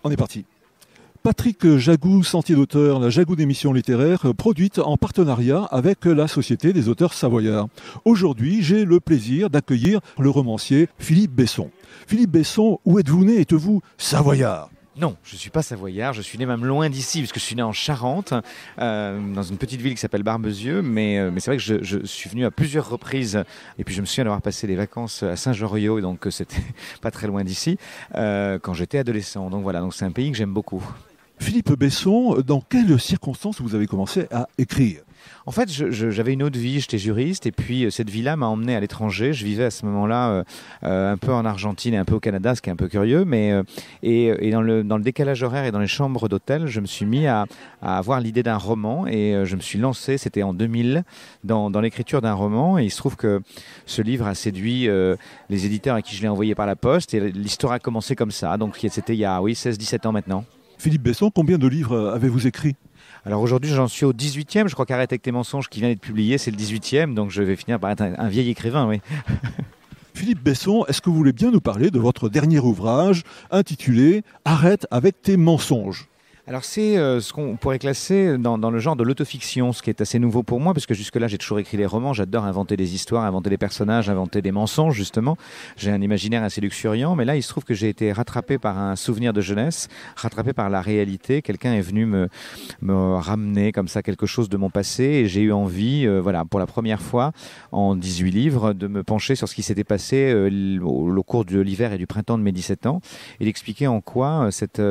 On est parti. Patrick Jagou, Sentier d'auteur, la Jagou d'émissions littéraires, produite en partenariat avec la Société des auteurs savoyards. Aujourd'hui, j'ai le plaisir d'accueillir le romancier Philippe Besson. Philippe Besson, où êtes-vous né? Êtes-vous savoyard? Non, je ne suis pas savoyard, je suis né même loin d'ici, puisque je suis né en Charente, dans une petite ville qui s'appelle Barbezieux, mais c'est vrai que je suis venu à plusieurs reprises, et puis je me souviens d'avoir passé des vacances à Saint-Joriot, donc c'était pas très loin d'ici, quand j'étais adolescent. Donc voilà, donc c'est un pays que j'aime beaucoup. Philippe Besson, dans quelles circonstances vous avez commencé à écrire? En fait, j'avais une autre vie, j'étais juriste, et puis cette vie-là m'a emmené à l'étranger. Je vivais à ce moment-là un peu en Argentine et un peu au Canada, ce qui est un peu curieux, mais et dans le décalage horaire et dans les chambres d'hôtel, je me suis mis à avoir l'idée d'un roman, et je me suis lancé, c'était en 2000, dans l'écriture d'un roman, et il se trouve que ce livre a séduit les éditeurs à qui je l'ai envoyé par la poste, et l'histoire a commencé comme ça, donc c'était il y a 16-17 ans maintenant. Philippe Besson, combien de livres avez-vous écrit? Alors aujourd'hui, j'en suis au 18e. Je crois qu'Arrête avec tes mensonges qui vient d'être publié, c'est le 18e. Donc je vais finir par être un vieil écrivain, oui. Philippe Besson, est-ce que vous voulez bien nous parler de votre dernier ouvrage intitulé « Arrête avec tes mensonges » ? Alors c'est ce qu'on pourrait classer dans le genre de l'autofiction, ce qui est assez nouveau pour moi, parce que jusque-là j'ai toujours écrit des romans, j'adore inventer des histoires, inventer des personnages, inventer des mensonges justement. J'ai un imaginaire assez luxuriant, mais là il se trouve que j'ai été rattrapé par un souvenir de jeunesse, rattrapé par la réalité. Quelqu'un est venu me ramener comme ça quelque chose de mon passé, et j'ai eu envie, voilà, pour la première fois en 18 livres, de me pencher sur ce qui s'était passé au cours de l'hiver et du printemps de mes 17 ans, et d'expliquer en quoi cette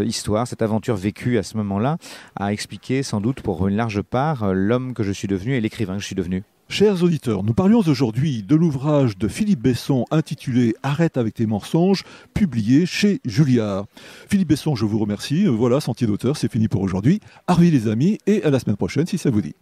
histoire, cette aventure vécu à ce moment-là, a expliqué sans doute pour une large part l'homme que je suis devenu et l'écrivain que je suis devenu. Chers auditeurs, nous parlions aujourd'hui de l'ouvrage de Philippe Besson intitulé « Arrête avec tes mensonges », publié chez Julliard. Philippe Besson, je vous remercie. Voilà, Sentier d'auteur, c'est fini pour aujourd'hui. Au revoir les amis, et à la semaine prochaine si ça vous dit.